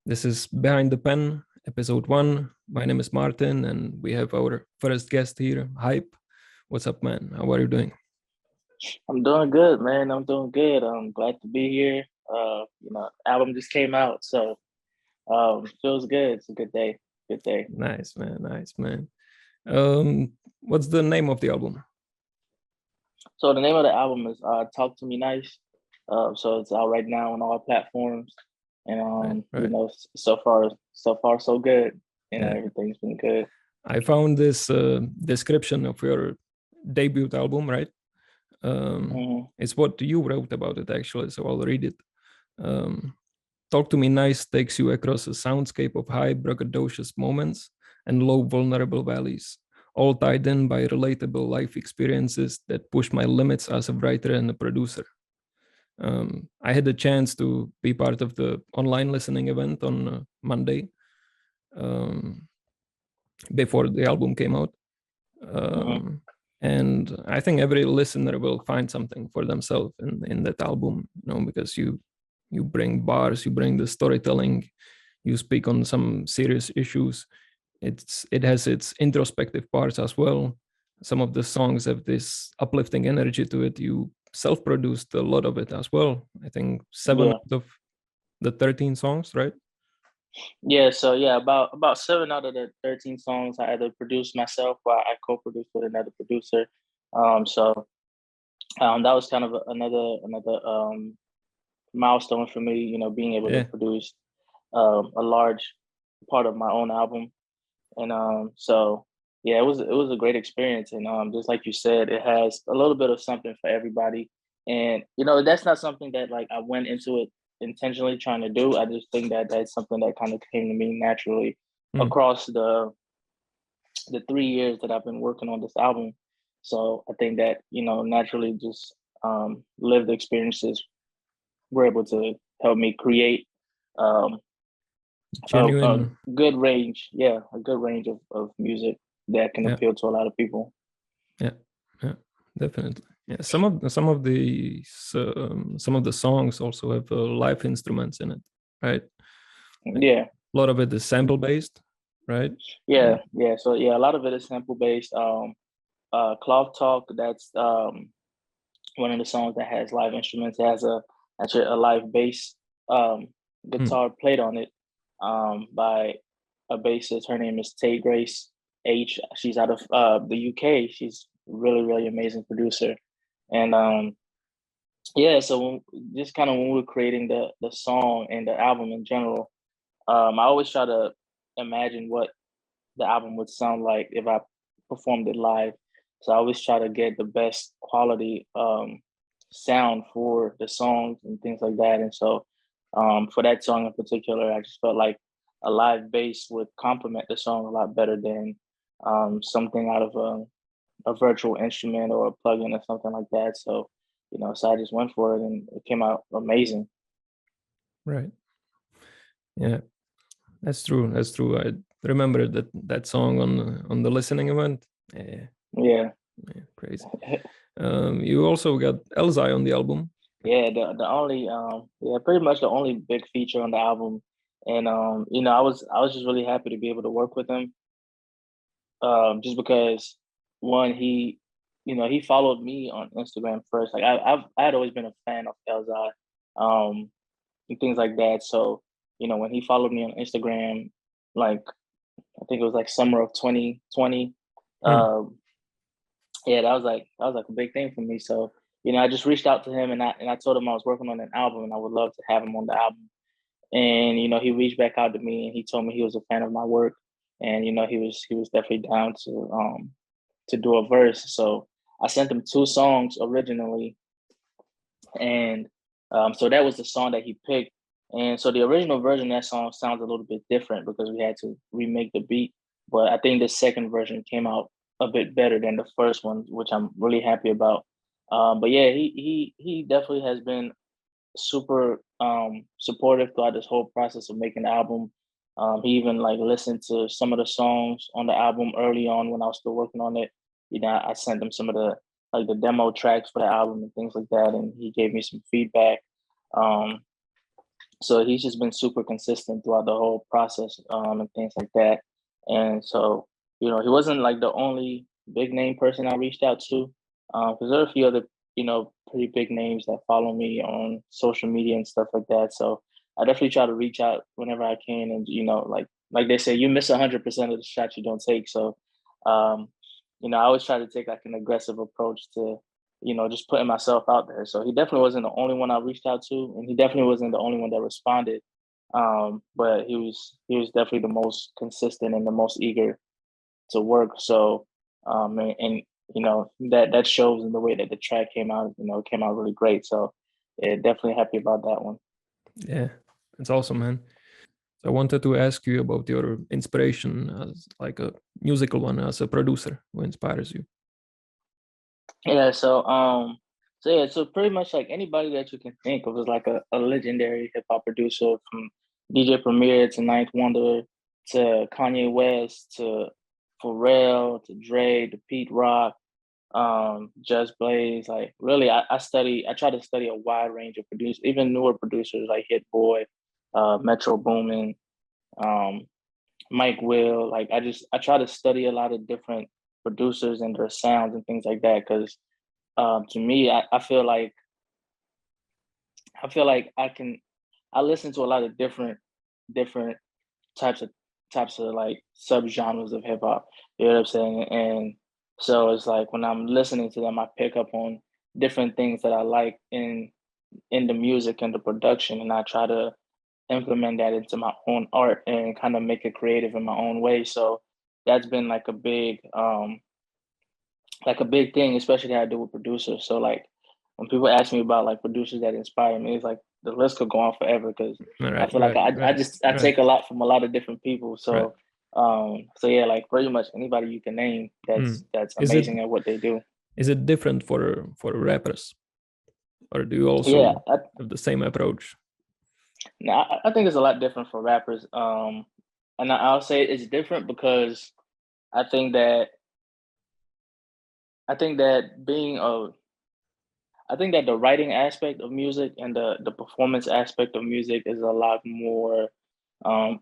This is Behind the Pen, episode 1. My name is Martin, and we have our first guest here, Hype. What's up, man? How are you doing? I'm doing good, man. I'm doing good. I'm glad to be here. Album just came out, so feels good. It's a good day. Good day. Nice, man. Nice, man. What's the name of the album? So the name of the album is "Talk to Me Nice." So it's out right now on all platforms, and Right, right. so far so good. Yeah. Everything's been good. I found this description of your debut album, right? hmm It's what you wrote about it, actually, so I'll read it. Um, Talk to Me Nice takes you across a soundscape of high, braggadocious moments and low, vulnerable valleys, all tied in by relatable life experiences that push my limits as a writer and a producer. I had the chance to be part of the online listening event on Monday um, before the album came out. hmm Um, and I think every listener will find something for themselves in that album, because you bring bars, you bring the storytelling, you speak on some serious issues. It has its introspective parts as well. Some of the songs have this uplifting energy to it. You self-produced a lot of it as well. I think seven Yeah, out of the 13 songs, right? yeah. So yeah, about 7 out of the 13 songs I either produced myself or I co-produced with another producer. So that was kind of another milestone for me, being able to Yeah. produce a large part of my own album. And so yeah, it was a great experience. And just like you said, it has a little bit of something for everybody. And that's not something that like I went into it intentionally trying to do. I just think that that's something that kind of came to me naturally Mm. across the 3 years that I've been working on this album. So I think that naturally just lived experiences were able to help me create um, a Genuine. good range, yeah, a good range of music that can Yeah. appeal to a lot of people. Yeah. Yeah. Definitely. Yeah. Some of the songs also have live instruments in it, right? Like Yeah, a lot of it is sample based, right? yeah, And yeah. So yeah, a lot of it is sample based. Cloth Talk, that's one of the songs that has live instruments. It has actually a live bass um, mm, guitar played on it by a bassist. Her name is Tay Grace H. She's out of the UK. She's really, really amazing producer. And yeah, so just kind of when we were creating the song and the album in general, I always try to imagine what the album would sound like if I performed it live. So I always try to get the best quality sound for the songs and things like that. And so for that song in particular, I just felt like a live bass would complement the song a lot better than something out of a virtual instrument or a plugin or something like that. So, so I just went for it and it came out amazing. right. Yeah. That's true. That's true. I remember that song on the listening event. Yeah, Yeah. yeah, crazy. You also got Elzhi on the album. Yeah, the only yeah, pretty much the only big feature on the album. And I was just really happy to be able to work with him. Just because one, he followed me on Instagram first. Like I had always been a fan of Elzhi, um, and things like that. So, when he followed me on Instagram, like I think it was like summer of 2020. Mm, Um, yeah, that was like a big thing for me. So, I just reached out to him and I told him I was working on an album and I would love to have him on the album. And he reached back out to me and he told me he was a fan of my work and he was definitely down to do a verse. So I sent him two songs originally, and so that was the song that he picked. And so the original version of that song sounds a little bit different because we had to remake the beat. But I think the second version came out a bit better than the first one, which I'm really happy about. But yeah, he definitely has been super supportive throughout this whole process of making the album. He even like listened to some of the songs on the album early on when I was still working on it. I sent him some of the like the demo tracks for the album and things like that, and he gave me some feedback. Um, So he's just been super consistent throughout the whole process, and things like that. And so, he wasn't like the only big name person I reached out to, because there are a few other, pretty big names that follow me on social media and stuff like that. So I definitely try to reach out whenever I can, and like they say, you miss 100% of the shots you don't take. So, um, I always try to take like an aggressive approach to just putting myself out there. So he definitely wasn't the only one I reached out to, and he definitely wasn't the only one that responded. But he was definitely the most consistent and the most eager to work. So, and that shows in the way that the track came out. It came out really great. So, yeah, definitely happy about that one. Yeah, it's awesome, man. I wanted to ask you about your inspiration as like a musical one, as a producer who inspires you. Yeah, so pretty much like anybody that you can think of is like a legendary hip hop producer, from DJ Premier to Ninth Wonder to Kanye West to Pharrell to Dre to Pete Rock, Just Blaze. Like really, I try to study a wide range of producers, even newer producers like Hit Boy, Metro Boomin, um, Mike Will. Like I try to study a lot of different producers and their sounds and things like that, because to me, I feel like I listen to a lot of different types of like subgenres of hip hop. You know what I'm saying? And so it's like when I'm listening to them, I pick up on different things that I like in the music and the production, and I try to implement that into my own art and kind of make it creative in my own way. So that's been like a big thing, especially that I do with producers. So like when people ask me about like producers that inspire me, it's like the list could go on forever, because I Right, feel like right, I right, just I right, take a lot from a lot of different people. right. So yeah, like pretty much anybody you can name Mm. that's Is it amazing at what they do. different for rappers, or do you Yeah, also have the same approach? I think it's a lot different for rappers. And I'll say it's different because I think that I think that being a I think that the writing aspect of music and the performance aspect of music is a lot more. Um,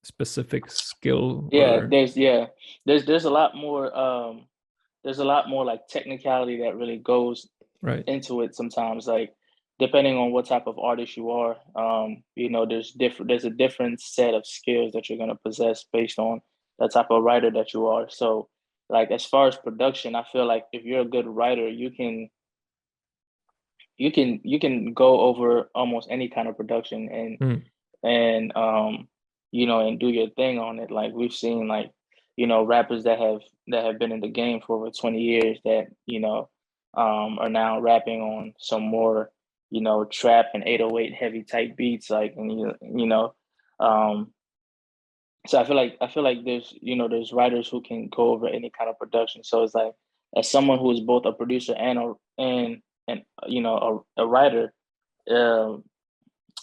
Specific skill yeah, or there's a lot more. There's a lot more like technicality that really goes right? into it sometimes. Like depending on what type of artist you are, there's a different set of skills that you're gonna possess based on the type of writer that you are. So, like as far as production, I feel like if you're a good writer, you can go over almost any kind of production Mm, and do your thing on it. Like we've seen like rappers that have been in the game for over 20 years that are now rapping on some more trap and 808 heavy type beats, like, and um so I feel like there's writers who can go over any kind of production. So it's like, as someone who is both a producer and a writer, um,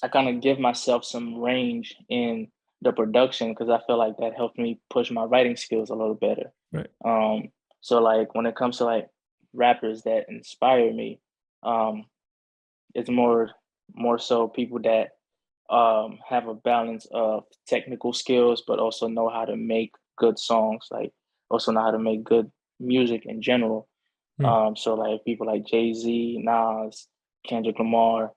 I kind of give myself some range in the production, because I feel like that helps me push my writing skills a little better. right. Um, so like when it comes to like rappers that inspire me, um, it's more so people that have a balance of technical skills, but also know how to make good songs, like also know how to make good music in general. Mm, So like people like Jay-Z, Nas, Kendrick Lamar,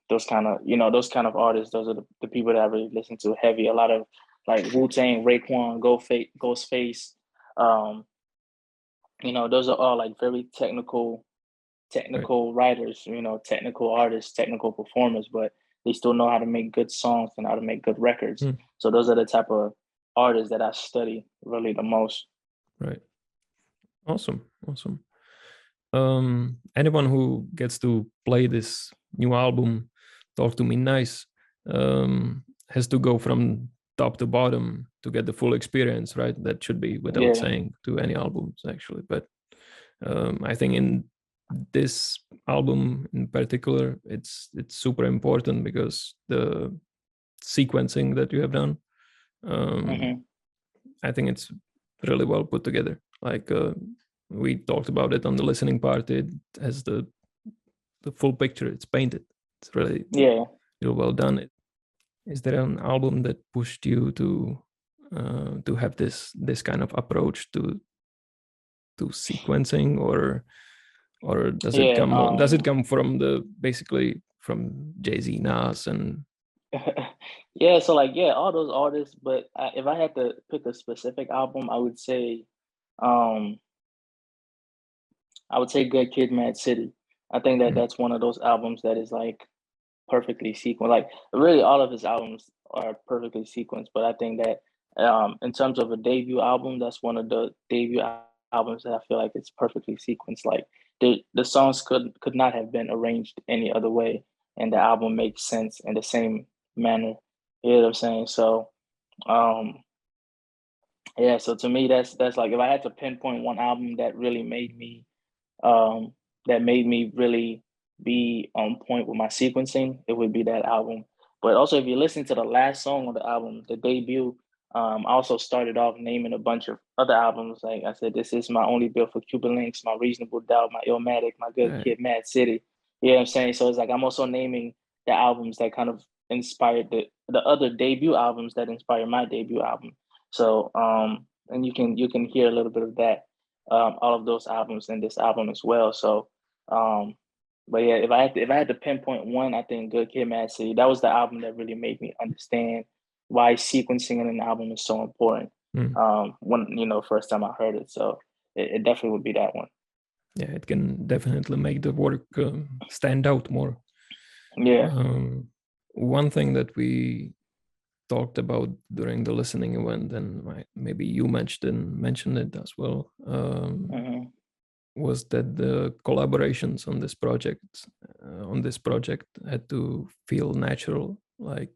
those kind of artists. Those are the people that I really listen to heavy. A lot of like Wu-Tang, Raekwon, Ghostface. Um, those are all like very right. technical writers, technical artists, technical performers, but they still know how to make good songs and how to make good records. Mm, So those are the type of artists that I study really the most. right. Awesome. Awesome. Anyone who gets to play this new album, Talk to Me Nice, has to go from top to bottom to get the full experience, right? That should be without Yeah. saying to any albums, actually. But I think in this album in particular, it's super important because the sequencing that you have done, um, hmm I think it's really well put together. Like we talked about it on the listening part, it has the full picture. It's painted. It's really Yeah. well done. Is there an album that pushed you to have this kind of approach to sequencing, or does it Yeah. come from the basically from Jay-Z, Nas, and Yeah, so like yeah, all those artists, but if I had to pick a specific album, um I would say Good Kid, Mad City. I think that mm, that's one of those albums that is like perfectly sequenced. Like really, all of his albums are perfectly sequenced. But I think that in terms of a debut album, that's one of the albums that I feel like it's perfectly sequenced. Like the songs could not have been arranged any other way, and the album makes sense in the same manner. You know what I'm saying? So um, yeah. So to me, that's like if I had to pinpoint one album um, that made me really be on point with my sequencing, it would be that album. But also, if you listen to the last song on the album, the debut, I also started off naming a bunch of other albums. Like I said, this is my only bill for Cuban Links, my Reasonable Doubt, my Illmatic, my Good right? Kid, Mad City. You know what I'm saying? So it's like I'm also naming the albums that kind of inspired the other debut albums that inspired my debut album. So and you can hear a little bit of that all of those albums in this album as well. So, but yeah, if I had to pinpoint one, I think Good Kid, Mad City. That was the album that really made me understand why sequencing in an album is so important. Mm. When first time I heard it, so it definitely would be that one. Yeah, it can definitely make the work stand out more. Yeah. Um, One thing that we talked about during the listening event, and maybe you mentioned it as well, Hmm. was that the collaborations on this project had to feel natural. Like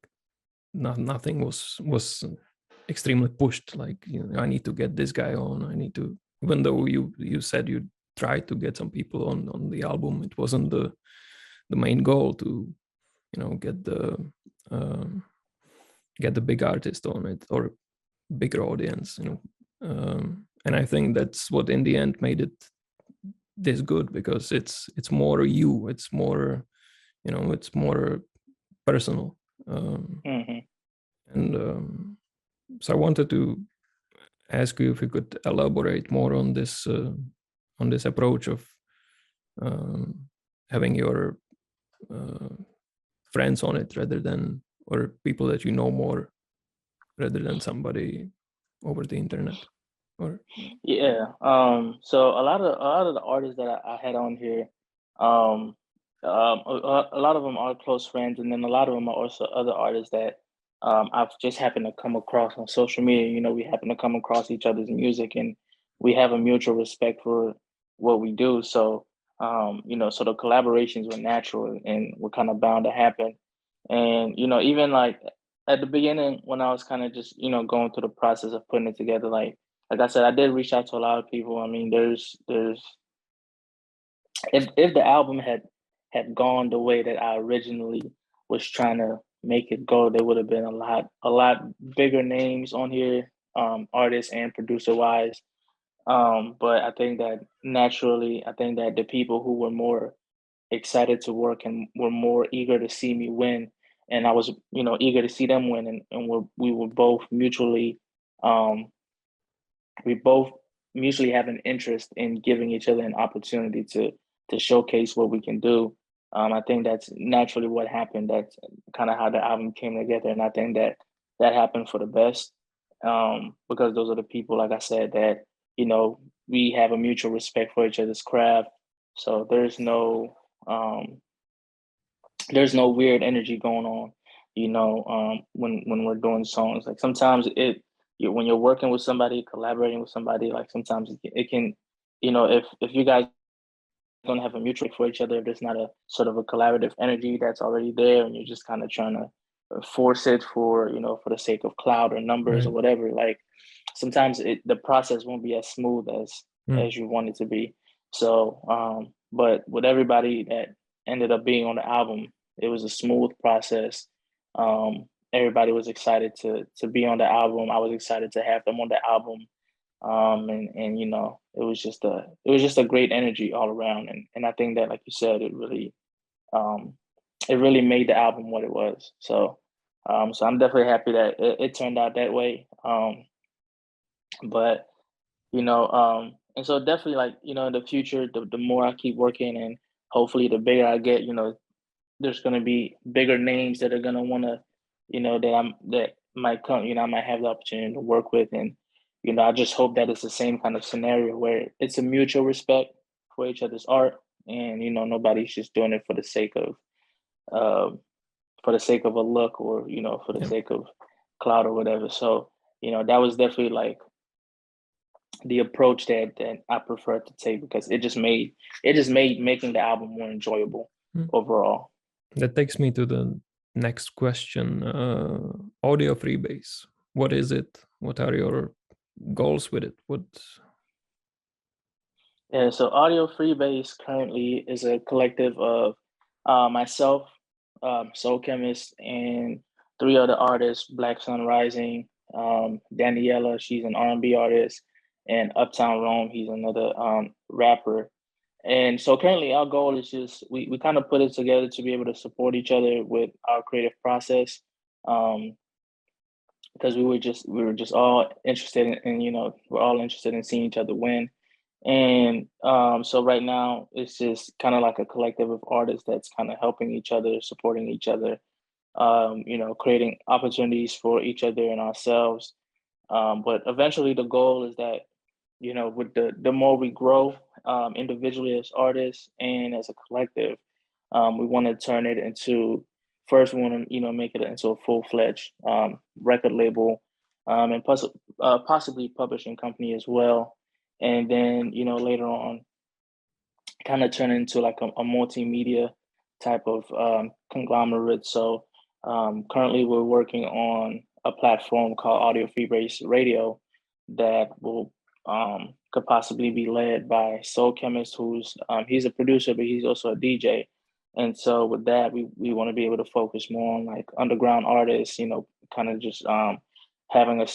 nothing was extremely pushed. Like, I need to get this guy on. I need to, even though you said you tried to get some people on the album, it wasn't the main goal to get um, the big artist on it, or bigger audience. And I think that's what in the end made it this good, because it's more you, it's more, it's more personal. Hmm. And so I wanted to ask you if you could elaborate more on this approach of um, having your uh, friends on it, rather than, or people that you know more, rather than somebody over the internet, or Yeah. So a lot of the artists that I had on here, um, a lot of them are close friends, and then a lot of them are also other artists that I've just happened to come across on social media. We happen to come across each other's music, and we have a mutual respect for what we do. So so the collaborations were natural and were kind of bound to happen. And even like at the beginning when I was kind of just going through the process of putting it together, like I said, I did reach out to a lot of people. I mean, there's if the album had gone the way that I originally was trying to make it go, there would have been a lot bigger names on here, artist and producer wise. But I think that naturally, I think that the people who were more excited to work and were more eager to see me win, and I was eager to see them win, and we were both um we both mutually have an interest in giving each other an opportunity to showcase what we can do. I think that's naturally what happened. That's kind of how the album came together, and I think that that happened for the best, because those are the people, like I said, that we have a mutual respect for each other's craft. So um, there's no weird energy going on, when we're doing songs. Like sometimes when you're working with somebody, collaborating with somebody, like sometimes it can, if you guys don't have a mutual for each other, if there's not a sort of a collaborative energy that's already there, and you're just kind of trying to force it for the sake of cloud or numbers or right. whatever. Like sometimes the process won't be as smooth Mm. as you want it to be. So, but with everybody that ended up being on the album, it was a smooth process. Everybody was excited to be on the album. I was excited to have them on the album. And it was just a great energy all around. And I think that, like you said, it really um it really made the album what it was. So so I'm definitely happy that it turned out that way. But and so definitely, like, in the future, the more I keep working, and hopefully the bigger I get, there's gonna be bigger names that are gonna wanna, that might come, I might have the opportunity to work with. And, I just hope that it's the same kind of scenario where it's a mutual respect for each other's art, and, nobody's just doing it um for the sake of a look, or, for the Yeah. sake of cloud or whatever. So, that was definitely like the approach that I prefer to take, because it just made making the album more enjoyable Mm. overall. That takes me to the next question. Audio Freebase. What is it? What are your goals with it? What? Yeah, so Audio Freebase currently is a collective of myself, Soul Chemist, and three other artists: Black Sun Rising, Daniela, she's an R&B artist, and Uptown Rome, he's another rapper. And so currently our goal is just we kind of put it together to be able to support each other with our creative process. Um, because we were just all interested in, we're all interested in seeing each other win. And so right now it's just kind of like a collective of artists that's kind of helping each other, supporting each other, creating opportunities for each other and ourselves. But eventually the goal is that, with the more we grow, individually as artists and as a collective, we want to turn it into, first we want to, make it into a full-fledged record label, and possibly publishing company as well. And then, later on, kind of turn into like a multimedia type of conglomerate. So currently we're working on a platform called Audio Freebase Radio that will could possibly be led by Soul Chemist, who's he's a producer, but he's also a DJ. And so with that, we want to be able to focus more on like underground artists, kind of just having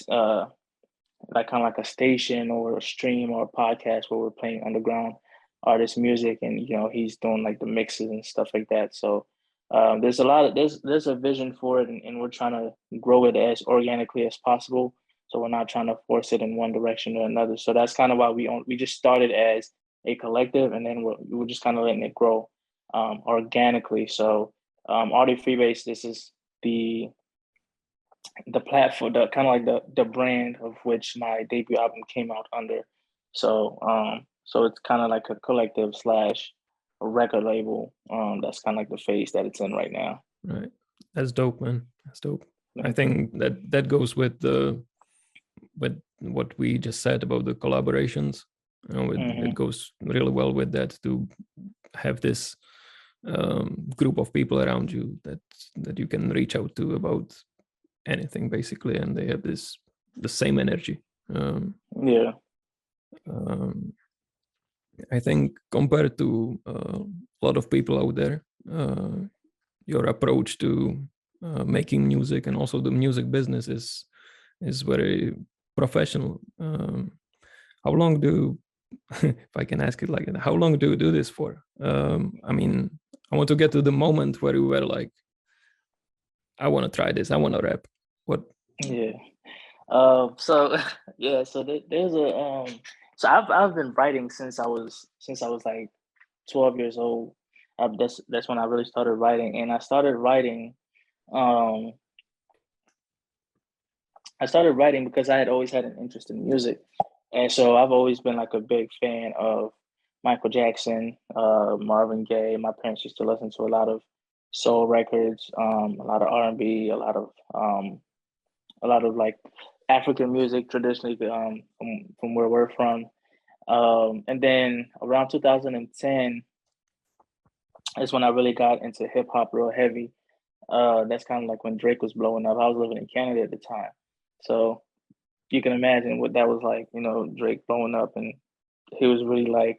like kind of like a station or a stream or a podcast where we're playing underground artist music, and, he's doing like the mixes and stuff like that. So there's a lot of there's a vision for it, and we're trying to grow it as organically as possible. So we're not trying to force it in one direction or another. So that's kind of why we just started as a collective, and then we're just kind of letting it grow organically. So Audio Freebase, this is the platform, the kind of like the brand of which my debut album came out under. So so it's kind of like a collective slash a record label. That's kind of like the phase that it's in right now. Right. That's dope, man. That's dope. I Thank you. think that goes with what we just said about the collaborations. It Hmm. goes really well with that, to have this group of people around you that you can reach out to about anything basically, and they have the same energy. Um, Yeah. um, I think compared to a lot of people out there, your approach to making music and also the music business is very professional. How long do, if I can ask it like that, how long do you do this for? I mean, I want to get to the moment where you were like, I want to try this. I want to rap. What? Yeah. So yeah. So there's a So I've been writing since I was like 12 years old. That's when I really started writing, and Um, I started writing because I had always had an interest in music. And so I've always been like a big fan of Michael Jackson, Marvin Gaye. My parents used to listen to a lot of soul records, a lot of R&B, a lot of like African music traditionally, from where we're from. And then around 2010 is when I really got into hip hop real heavy. That's kind of like when Drake was blowing up. I was living in Canada at the time. So you can imagine what that was like, Drake blowing up, and he was really like,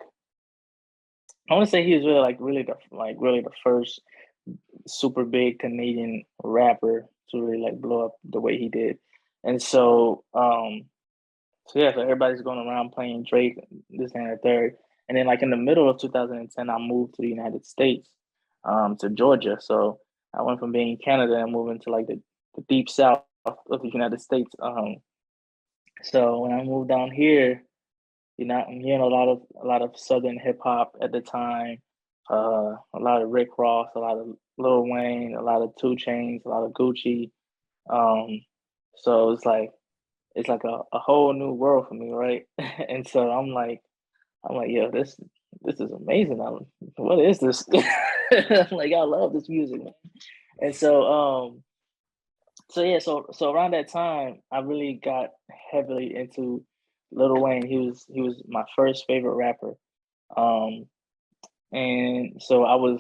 I want to say he was really the first super big Canadian rapper to really like blow up the way he did. And so yeah, so everybody's going around playing Drake, this and the third. And then like in the middle of 2010, I moved to the United States. to Georgia. So I went from being in Canada and moving to like the deep south of the United States. So when I moved down here, I'm hearing a lot of Southern hip hop at the time. A lot of Rick Ross, a lot of Lil Wayne, a lot of Two Chainz, a lot of Gucci. Um, so it's like a whole new world for me, right? And so I'm like, yo, this is amazing. What is this? I'm like, I love this music, man. And so yeah, so around that time, I really got heavily into Lil Wayne. He was my first favorite rapper. Um, and so um,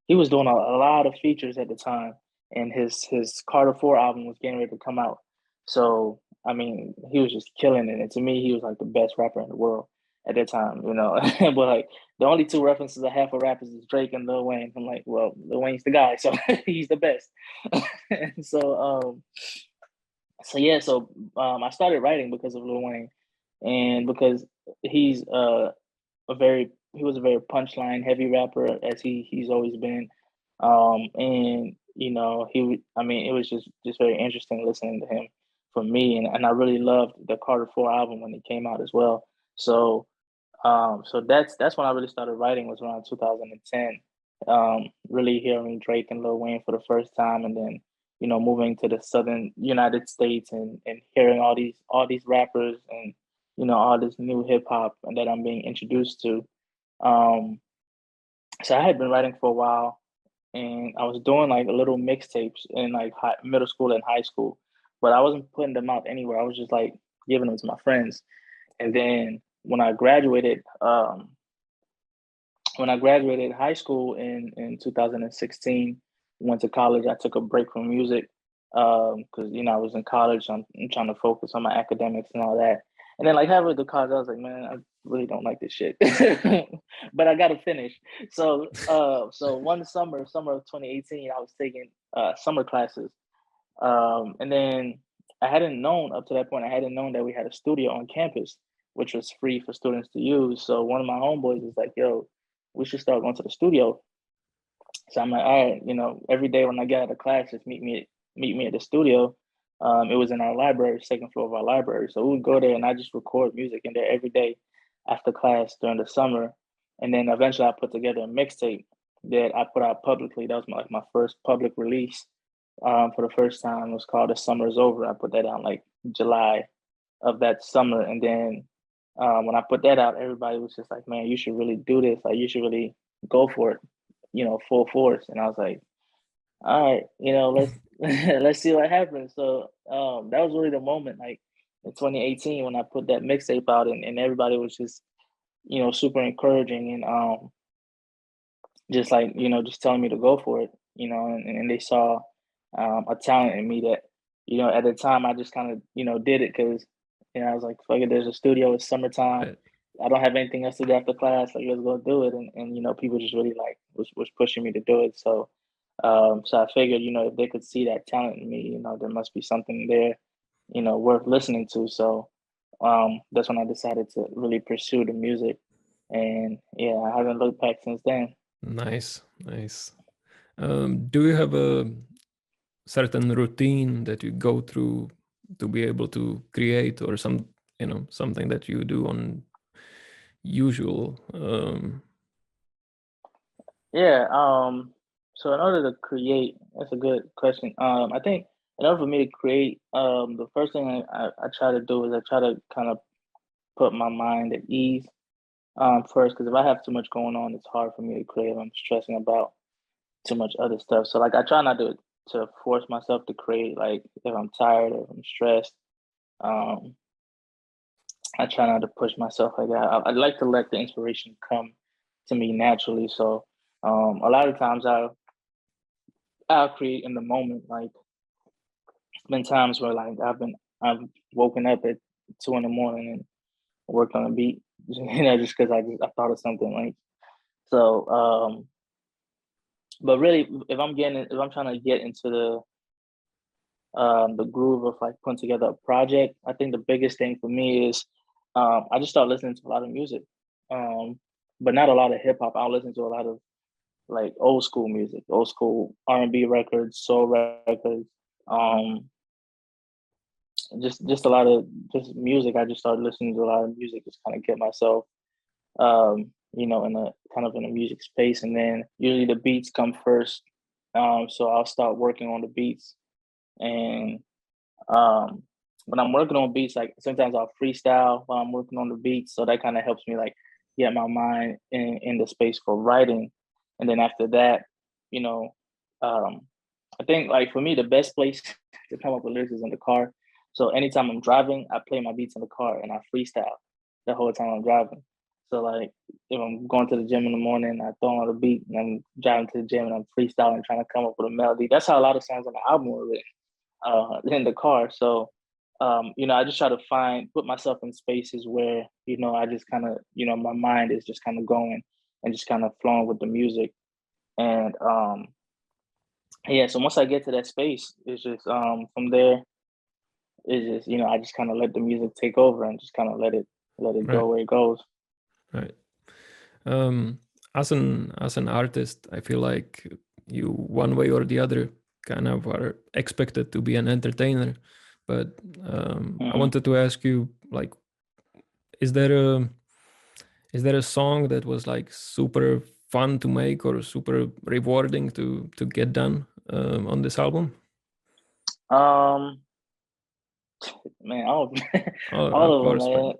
he was doing a lot of features at the time, and his Carter 4 album was getting ready to come out. So I mean, he was just killing it, and to me, he was like the best rapper in the world at that time, But like the only two references I have for rappers is Drake and Lil Wayne. I'm like, well, Lil Wayne's the guy, so he's the best. And so yeah, I started writing because of Lil Wayne, and because he's he was a very punchline heavy rapper as he's always been. And I mean, it was just very interesting listening to him for me, and I really loved the Carter 4 album when it came out as well. So so that's when I really started writing, was around 2010. Really hearing Drake and Lil Wayne for the first time, and then moving to the Southern United States, and hearing all these rappers, and all this new hip hop and that I'm being introduced to. Um, so I had been writing for a while, and I was doing like little mixtapes in like middle school and high school, but I wasn't putting them out anywhere. I was just like giving them to my friends. And then when I graduated high school in 2016, went to college. I took a break from music because I was in college. I'm trying to focus on my academics and all that. And then like halfway through college, I was like, man, I really don't like this shit, but I got to finish. So one summer of 2018, I was taking summer classes, and then up to that point, I hadn't known that we had a studio on campus, which was free for students to use. So one of my homeboys was like, yo, we should start going to the studio. So I'm like, all right, every day when I get out of class, just meet me at the studio. It was in our library, second floor of our library. So we would go there, and I just record music in there every day after class during the summer. And then eventually I put together a mixtape that I put out publicly. That was my first public release for the first time. It was called The Summer Is Over. I put that out like July of that summer. And then when I put that out, everybody was just like, man, you should really do this. Like, you should really go for it, full force. And I was like, all right, let's let's see what happens. So that was really the moment, like in 2018, when I put that mixtape out, and everybody was just, super encouraging, and just like, just telling me to go for it, and they saw a talent in me that, at the time I just kind of, did it because, I was like, fuck it, there's a studio, it's summertime. Right. I don't have anything else to do after class. Like, let's go do it. And people just really like was pushing me to do it. So I figured, if they could see that talent in me, there must be something there, worth listening to. So that's when I decided to really pursue the music. And yeah, I haven't looked back since then. Nice, nice. Do you have a certain routine that you go through to be able to create, or something that you do on usual? Yeah. So in order to create, that's a good question. I think in order for me to create, the first thing I try to do is I try to kind of put my mind at ease first, because if I have too much going on, it's hard for me to create. I'm stressing about too much other stuff. So like I try not to force myself to create. Like if I'm tired or if I'm stressed, um, I try not to push myself like that. I like to let the inspiration come to me naturally. So a lot of times I'll create in the moment. Like been times where like I've woken up at 2 in the morning and worked on a beat, just because I thought of something like so. But really, if I'm trying to get into the groove of like putting together a project, I think the biggest thing for me is I just start listening to a lot of music. Um, but not a lot of hip hop. I'll listen to a lot of like old school music, old school R&B records, soul records, um, just a lot of just music. I just started listening to a lot of music, just kind of get myself, in a kind of in a music space, and then usually the beats come first. So I'll start working on the beats, and um, when I'm working on beats, like sometimes I'll freestyle while I'm working on the beats, so that kind of helps me like get my mind in the space for writing, and then after that, you know, um, I think like for me the best place to come up with lyrics is in the car. So anytime I'm driving, I play my beats in the car and I freestyle the whole time I'm driving. So like if I'm going to the gym in the morning, I throw on a beat and I'm driving to the gym and I'm freestyling, trying to come up with a melody. That's how a lot of songs on the album were written in the car. So, I just try to put myself in spaces where, I just kind of, my mind is just kind of going and just kind of flowing with the music. And yeah, so once I get to that space, it's just from there, it's just, I just kind of let the music take over and just kind of let it go Right. where it goes. Right. As an artist, I feel like you, one way or the other, kind of are expected to be an entertainer. But I Hmm. wanted to ask you, like, is there a is there a song that was like super fun to make or super rewarding to get done on this album? Um, Man, all Oh, all of of them, course, but man.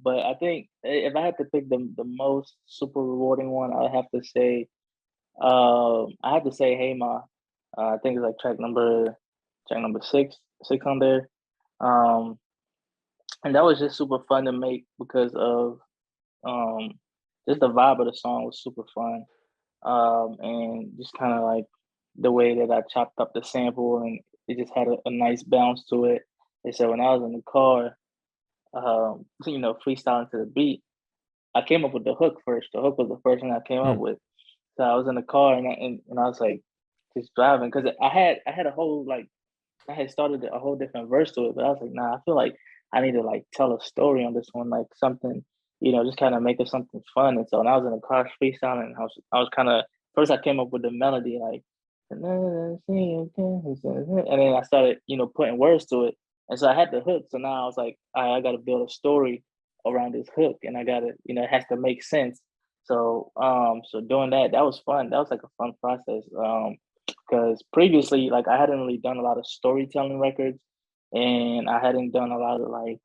But I think if I had to pick the most super rewarding one, I have to say, "Hey Ma." I think it's like track number six on there. Um, and that was just super fun to make because of um, just the vibe of the song was super fun. And just kind of like the way that I chopped up the sample and it just had a nice bounce to it. They said when I was in the car, freestyling to the beat, I came up with the hook first. The hook was the first thing I came up hmm, with. So I was in the car and I was like just driving because I had a whole like I had started a whole different verse to it, but I was like, nah, I feel like I need to like tell a story on this one, like something, just kind of make it something fun. And so when I was in the car freestyling, I was kind of first I came up with the melody like, and then I started, putting words to it, and so I had the hook. So now I was like, I got to build a story around this hook, and I got to, it has to make sense. So doing that was fun. That was like a fun process. Because previously, like I hadn't really done a lot of storytelling records, and I hadn't done a lot of like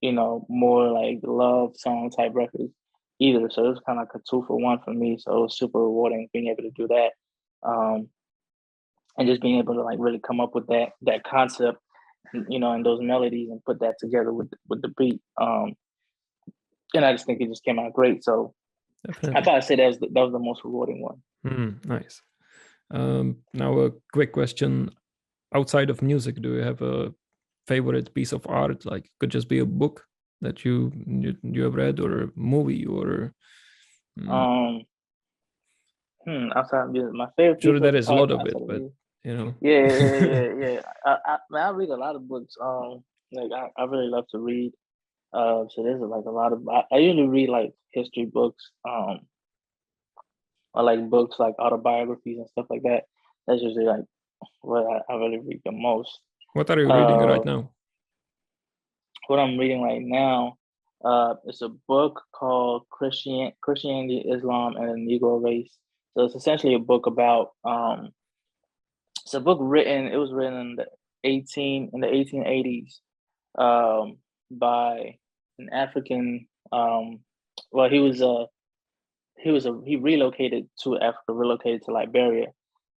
more like love song type records either. So it was kind of like a two for one for me. So it was super rewarding being able to do that, um, and just being able to like really come up with that concept, and those melodies and put that together with the beat. And I just think it just came out great. So I definitely. gotta say that was the most rewarding one. Nice. Now a quick question: outside of music, do you have a favorite piece of art? Like, could just be a book that you have read, or a movie, or mm, Um, Outside of music, my favorite sure piece there of is a art lot of it, outside of but music. you know. Yeah, yeah, yeah, yeah, yeah. Man, I read a lot of books. Like I really love to read. So there's like a lot of I usually read like history books. Or like books like autobiographies and stuff like that. That's usually like what I really read the most. What are you reading right Uh, now? what I'm reading right now, it's a book called Christianity, Islam, and the Negro Race. So it's essentially a book about it's a book written. It was written in the 1880s by an African. Well, he relocated to Africa, relocated to Liberia,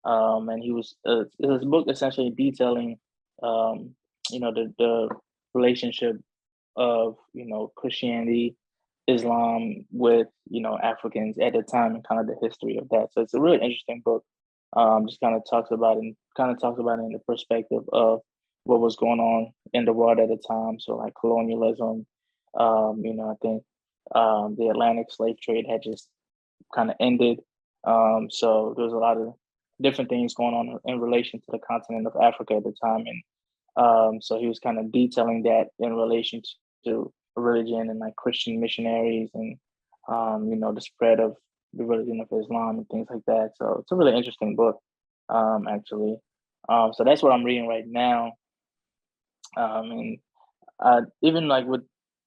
and he was it was a book essentially detailing, the relationship of Christianity, Islam with Africans at the time and kind of the history of that. So it's a really interesting book. Just kind of talks about it in the perspective of what was going on in the world at the time. So like colonialism, I think the Atlantic slave trade had just kind of ended. So there was a lot of different things going on in relation to the continent of Africa at the time, and so he was kind of detailing that in relation to religion and like Christian missionaries and the spread of the religion of Islam and things like that. So it's a really interesting book, actually. So that's what I'm reading right now. And even like with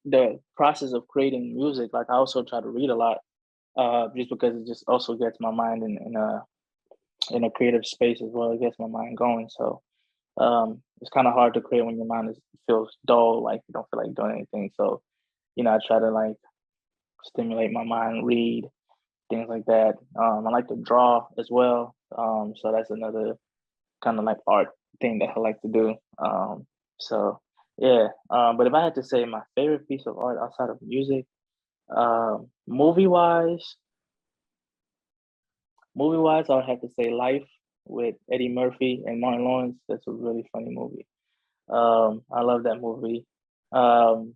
the process of creating music, like I also try to read a lot, just because it just also gets my mind in a creative space as well. It gets my mind going. So it's kind of hard to create when your mind feels dull, like you don't feel like doing anything. So I try to like stimulate my mind, read things like that. I like to draw as well. So that's another kind of like art thing that I like to do. So yeah. But if I had to say my favorite piece of art outside of music, movie wise, I would have to say Life with Eddie Murphy and Martin Lawrence. That's a really funny movie. I love that movie. Um,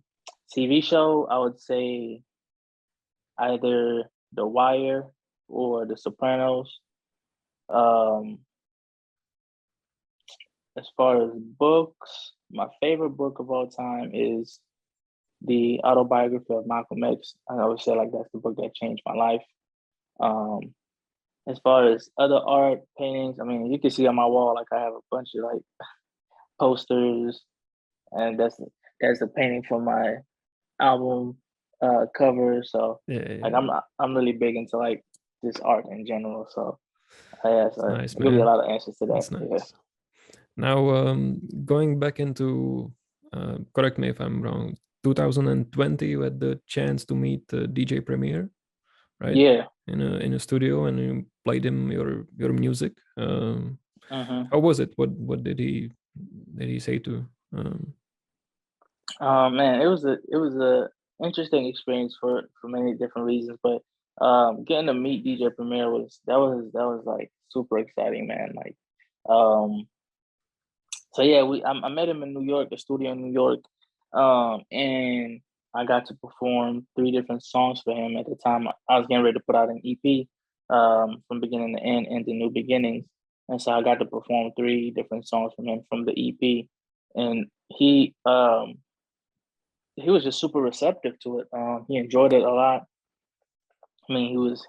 TV show, I would say either The Wire or The Sopranos. Um, as far as books, my favorite book of all time is the autobiography of Malcolm X. I always say like that's the book that changed my life. Um, as far as other art paintings, I mean, you can see on my wall like I have a bunch of like posters, and that's a painting from my album cover. So Yeah, like yeah. I'm really big into like this art in general. So yeah, It's so nice, I'll give you a man. lot of answers to that. It's Yeah. nice. Now, going back into, correct me if I'm wrong, 2020, you had the chance to meet DJ Premier, right? Yeah. In a studio, and you played him your music. hmm How was it? What did he say to? Um, Man, it was a interesting experience for many different reasons, but getting to meet DJ Premier was like super exciting, man. Like, um, so yeah, I met him in New York, the studio in New York, and I got to perform three different songs for him. At the time, I was getting ready to put out an EP, from beginning to end, into new beginnings, and so I got to perform three different songs from him from the EP, and he was just super receptive to it. He enjoyed it a lot. I mean, he was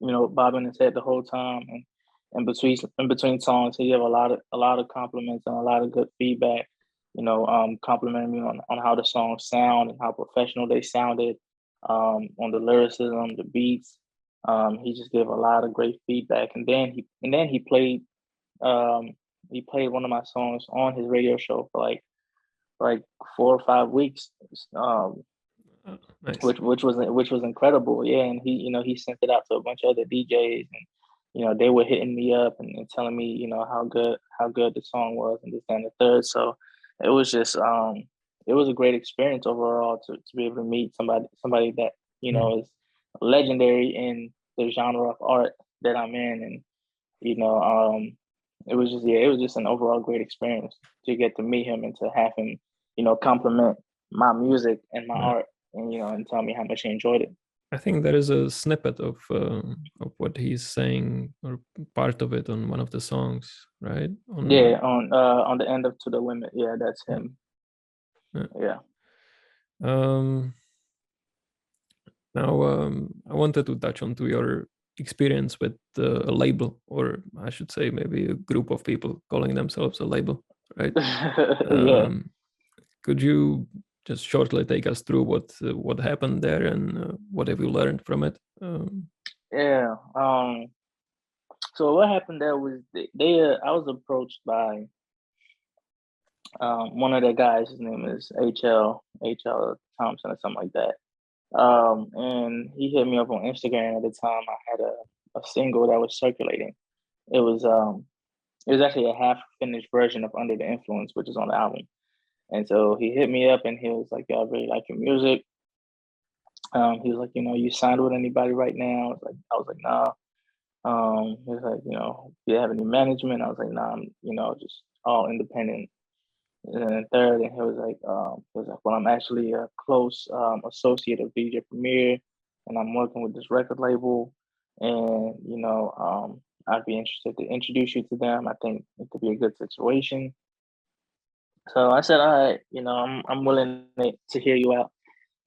bobbing his head the whole time, and in between songs, he gave a lot of compliments and a lot of good feedback. Complimenting me on how the songs sound and how professional they sounded, on the lyricism, the beats. He just gave a lot of great feedback, and then um, he played one of my songs on his radio show for like 4 or 5 weeks. nice. Which was incredible. Yeah, and he sent it out to a bunch of other DJs, and they were hitting me up and telling me how good the song was and this that, and the third. So it was just it was a great experience overall to be able to meet somebody that Mm. is legendary in the genre of art that I'm in, and you know it was just an overall great experience to get to meet him and to have him compliment my music and my Yeah. art, and tell me how much he enjoyed it. I think there is a snippet of what he's saying, or part of it, on one of the songs, right? Yeah, on the end of To the Limit. Yeah, that's Yeah, him. yeah. Yeah. Um, Now, I wanted to touch on to your experience with a label, or I should say, maybe a group of people calling themselves a label, right? Yeah. Um, could you just shortly take us through what happened there, and what have you learned from it? Yeah. So what happened there was I was approached by one of the guys. His name is HL Thompson or something like that. And he hit me up on Instagram. At the time, I had a single that was circulating. It was um it was actually a half finished version of Under the Influence, which is on the album. And so he hit me up and he was like, "Yo, I really like your music." He was like, "You signed with anybody right now?" I was like, "Nah." He was like, "Do you have any management?" I was like, "Nah, I'm, just all independent." And then third, and "Well, I'm actually a close associate of DJ Premier, and I'm working with this record label, and I'd be interested to introduce you to them. I think it could be a good situation." So I said, "All right, I'm willing to hear you out."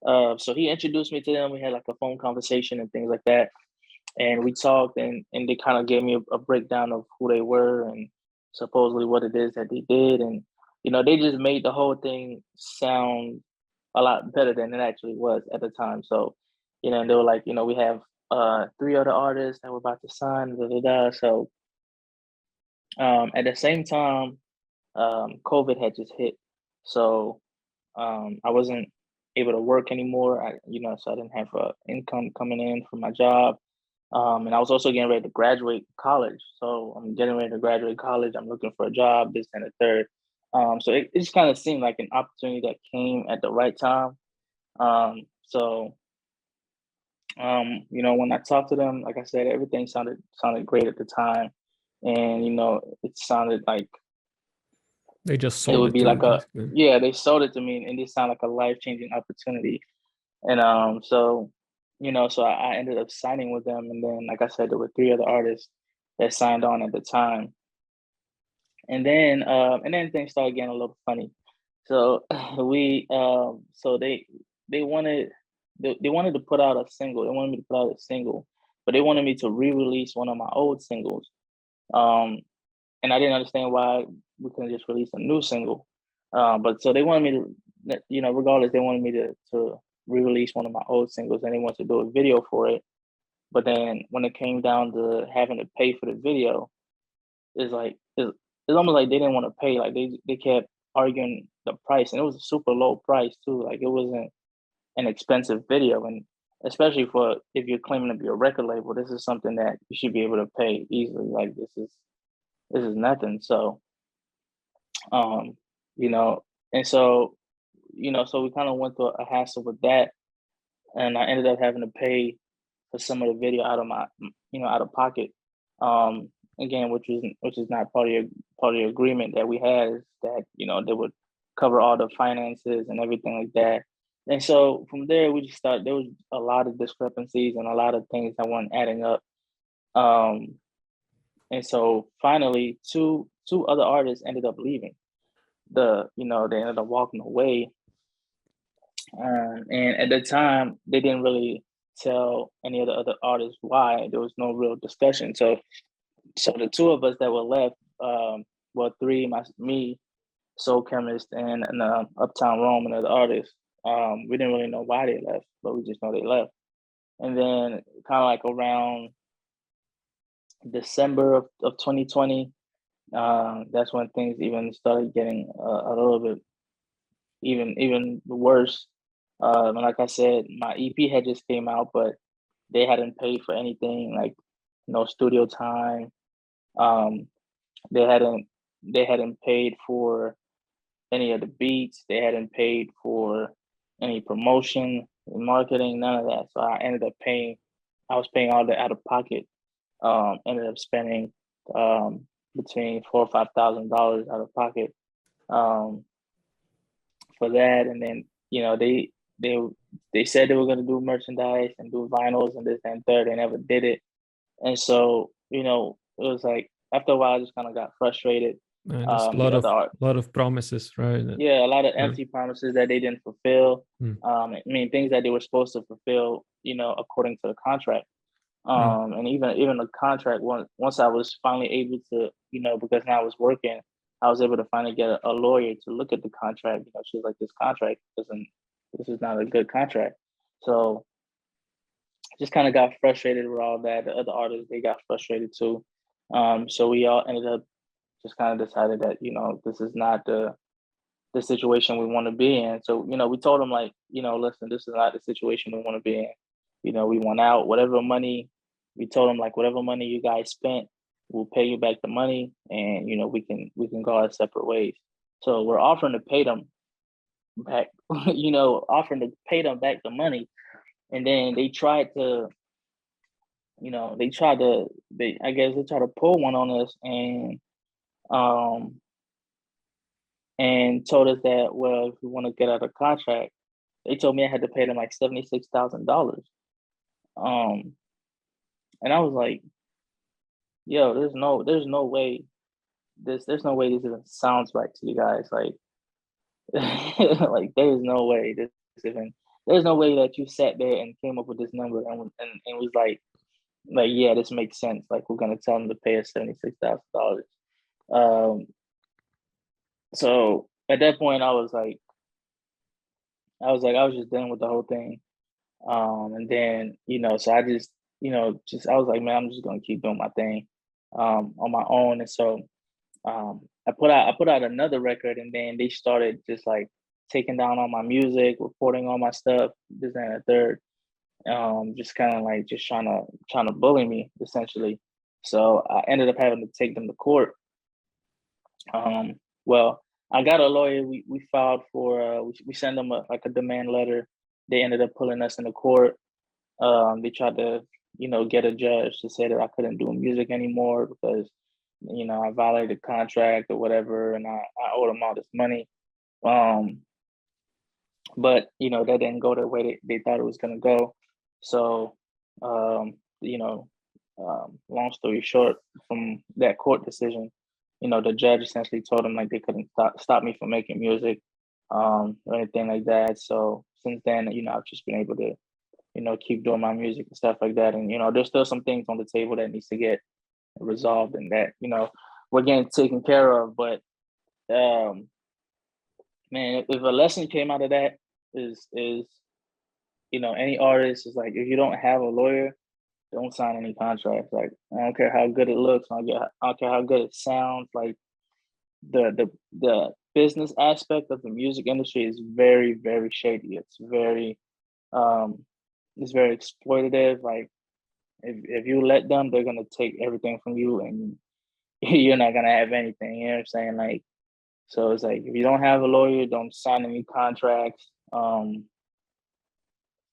So he introduced me to them. We had like a phone conversation and things like that, and we talked, and they kind of gave me a breakdown of who they were and supposedly what it is that they did, and they just made the whole thing sound a lot better than it actually was at the time. So, and they were like, we have three other artists that we're about to sign, da, da, da. So at the same time, COVID had just hit. So I wasn't able to work anymore. So I didn't have income coming in from my job. And I was also getting ready to graduate college. So I'm getting ready to graduate college. I'm looking for a job, this and the third. So it just kind of seemed like an opportunity that came at the right time. So when I talked to them, like I said, everything sounded great at the time. And it sounded like They just it sold would it be to you, like basically. they sold it to me, and it sounded like a life-changing opportunity. And so I ended up signing with them, and then like I said, there were three other artists that signed on at the time. And then things started getting a little funny. So they wanted they wanted to put out a single. They wanted me to put out a single, but they wanted me to re-release one of my old singles. Um, and I didn't understand why we couldn't just release a new single. But so they wanted me to, regardless, they wanted me to re-release one of my old singles, and they wanted to do a video for it. But then when it came down to having to pay for the video, it's like it's almost like they didn't want to pay. Like they kept arguing the price, and it was a super low price too. Like it wasn't an expensive video, and especially for if you're claiming to be a record label, this is something that you should be able to pay easily. Like this is nothing. So um, you know, and so so we kind of went through a hassle with that, and I ended up having to pay for some of the video out of my out of pocket. Um, Again, which is not part of the agreement that we had, is that they would cover all the finances and everything like that. And so from there, we just started. There was a lot of discrepancies and a lot of things that weren't adding up. Um, and so finally, two other artists ended up leaving. They ended up walking away. And at the time, they didn't really tell any of the other artists why. There was no real discussion. So the two of us that were left, three, me, Soul Chemist, and Uptown Rome, another artist. We didn't really know why they left, but we just know they left. And then kind of like around December of 2020, that's when things even started getting a little bit even worse. Like I said, my EP had just came out, but they hadn't paid for anything, like no studio time. Um, they hadn't paid for any of the beats. They hadn't paid for any promotion and marketing, none of that. So I ended up paying. I was paying all that out of pocket. Ended up spending between $4,000 or $5,000 out of pocket um, for that. And then they they said they were going to do merchandise and do vinyls and this and third. They never did it. And so it was like after a while, I just kind of got frustrated. Just a The other art, lot of promises, right? yeah, a lot of empty promises that they didn't fulfill. I mean, things that they were supposed to fulfill, according to the contract. And even the contract, once I was finally able to, because now I was working, I was able to finally get a lawyer to look at the contract. She was like, "This contract this is not a good contract." So just kind of got frustrated with all that. The other artists, they got frustrated too. So we all ended up just kind of decided that this is not the situation we want to be in. So we told them, like, listen, this is not the situation we want to be in. We want out. Whatever money, we told them, like, whatever money you guys spent, we'll pay you back the money, and we can go our separate ways. So we're offering to pay them back, offering to pay them back the money, and then they tried to, I guess they tried to pull one on us, um and told us that, well, if we want to get out of contract, they told me I had to pay them like $76,000. Um, and I was like, yo, there's no way there's no way this even sounds right to you guys. Like, like there's no way this even there's no way that you sat there and came up with this number and was like, yeah, this makes sense. Like, we're gonna tell them to pay us $76,000. Um, so at that point, I was just done with the whole thing. And then, so I just, I was like, man, I'm just gonna keep doing my thing, on my own. And so, I put out another record, and then they started just like taking down all my music, reporting all my stuff, this and the third. Just kind of like just trying to bully me essentially. So I ended up having to take them to court. Well, I got a lawyer. We filed for we sent them a demand letter. They ended up pulling us into court. They tried to get a judge to say that I couldn't do music anymore because I violated contract or whatever, and I owed them all this money. Um, but that didn't go the way they thought it was gonna go. So, um, you know, long story short, from that court decision, the judge essentially told them like they couldn't stop me from making music, or anything like that. So since then, I've just been able to, keep doing my music and stuff like that. And there's still some things on the table that needs to get resolved, and that we're getting taken care of. But um, man, if a lesson came out of that is any artist is like, if you don't have a lawyer, don't sign any contracts. Like, I don't care how good it looks, I don't care how good it sounds. Like, the business aspect of the music industry is very, very shady. Um it's very exploitative. Like, if you let them, they're gonna take everything from you, and you're not gonna have anything. You know what I'm saying? Like, so it's like, if you don't have a lawyer, don't sign any contracts.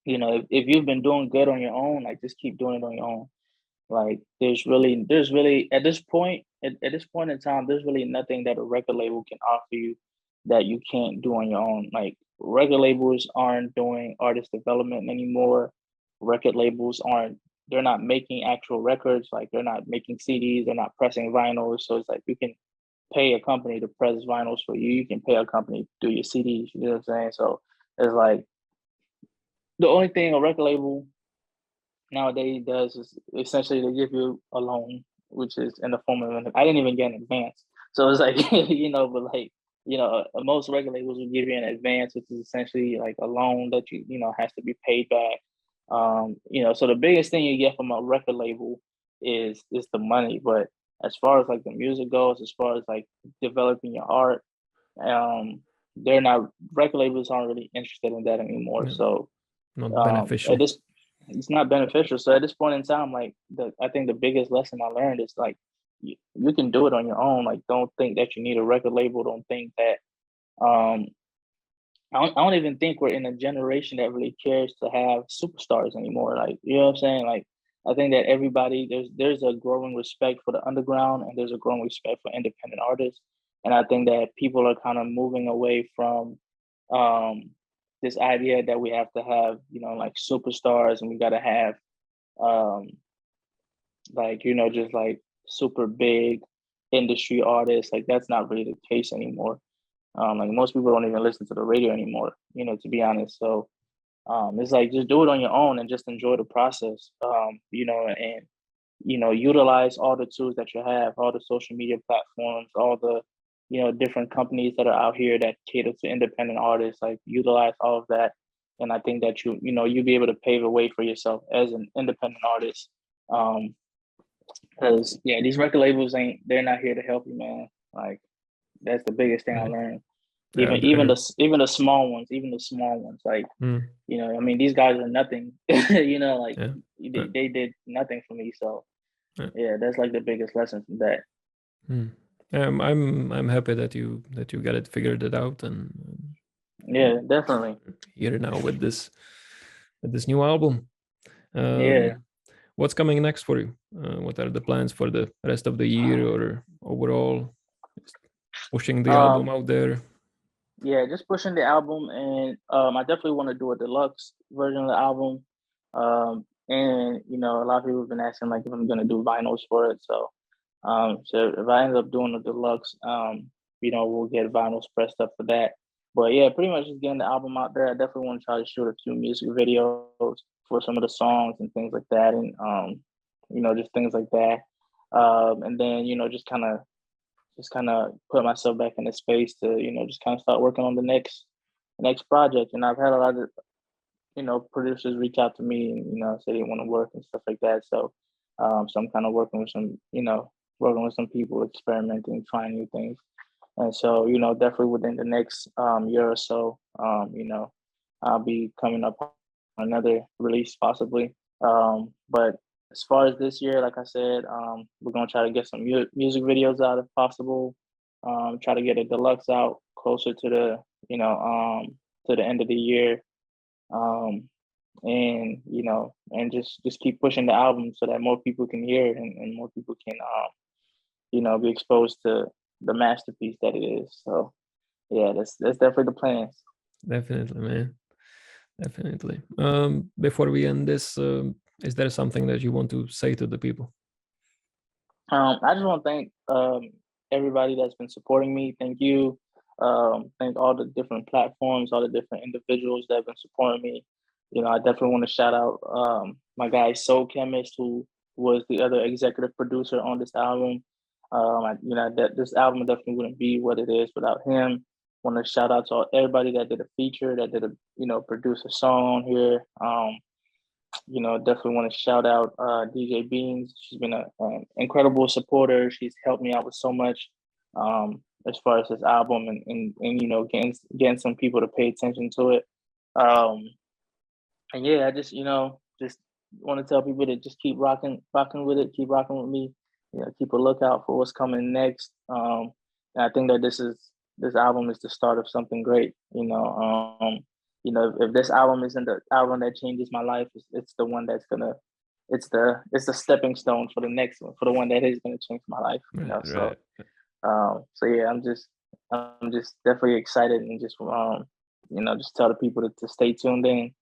If you've been doing good on your own, like, just keep doing it on your own. Like, there's really at this point in time, there's really nothing that a record label can offer you that you can't do on your own. Like, record labels aren't doing artist development anymore. Record labels aren't they're not making actual records. Like, they're not making CDs, they're not pressing vinyls. So it's like, you can pay a company to press vinyls for you. You can pay a company to do your CDs. You know what I'm saying? So it's like, the only thing a record label nowadays does is essentially they give you a loan, which is in the form of I didn't even get an advance. So it's like, but like, most record labels will give you an advance, which is essentially like a loan that has to be paid back. So the biggest thing you get from a record label is the money. But as far as like the music goes, as far as like developing your art, they're not record labels aren't really interested in that anymore. Yeah, So, not at beneficial. this it's not beneficial. So at this point in time, like, I think the biggest lesson I learned is like, you can do it on your own. Like, don't think that you need a record label. Don't think that um I don't even think we're in a generation that really cares to have superstars anymore. Like, you know what I'm saying? Like, I think that everybody there's a growing respect for the underground, and there's a growing respect for independent artists. And I think that people are kind of moving away from um this idea that we have to have, like, superstars, and we gotta have um like, just like super big industry artists. Like, that's not really the case anymore. Like, most people don't even listen to the radio anymore, to be honest. So, it's like, just do it on your own and just enjoy the process. And utilize all the tools that you have, all the social media platforms, all the different companies that are out here that cater to independent artists. Like, utilize all of that, and I think that you'll be able to pave a way for yourself as an independent artist. Because yeah, these record labels they're not here to help you, man. Like, that's the biggest thing I Right. learned. Yeah, Even the small ones, like, mm, I mean, these guys are nothing. Like, yeah, yeah, they did nothing for me. So yeah. yeah, that's like the biggest lesson from that. Mm. I'm happy that you got it figured it out, and Yeah, definitely. here now with this new album. Yeah. What's coming next for you? What are the plans for the rest of the year or overall? Just pushing the album Um, out there. yeah, just pushing the album, and I definitely want to do a deluxe version of the album. And a lot of people have been asking like if I'm gonna do vinyls for it. So if I end up doing a deluxe, we'll get vinyls pressed up for that. But yeah, pretty much just getting the album out there. I definitely want to try to shoot a few music videos for some of the songs and things like that, and just things like that. And then just kind of put myself back in the space to just kind of start working on the next project. And I've had a lot of producers reach out to me and say they want to work and stuff like that. So I'm kind of working with some people, experimenting, trying new things. And so, definitely within the next year or so, I'll be coming up on another release possibly. But as far as this year, like I said, we're gonna try to get some music videos out if possible. Try to get a deluxe out closer to the end of the year. Um, and just keep pushing the album so that more people can hear it, and more people can be exposed to the masterpiece that it is. So yeah, that's definitely the plans. Definitely, man. Definitely. Before we end this, is there something that you want to say to the people? I just want to thank everybody that's been supporting me. Thank you. Thank all the different platforms, all the different individuals that have been supporting me. I definitely want to shout out my guy Soul Chemist, who was the other executive producer on this album. That this album definitely wouldn't be what it is without him. Want to shout out to everybody that did a feature, that did a produce a song here. Definitely want to shout out DJ Beans. She's been an incredible supporter. She's helped me out with so much as far as this album, and getting some people to pay attention to it. Um, and yeah, I just want to tell people to just keep rocking with it, keep rocking with me. Keep a lookout for what's coming next. And I think that this album is the start of something great. If this album isn't the album that changes my life, it's the one that's gonna, it's the stepping stone for the next one, for the one that is gonna change my life. Right, So right. yeah, I'm just definitely excited, and just just tell the people to stay tuned in.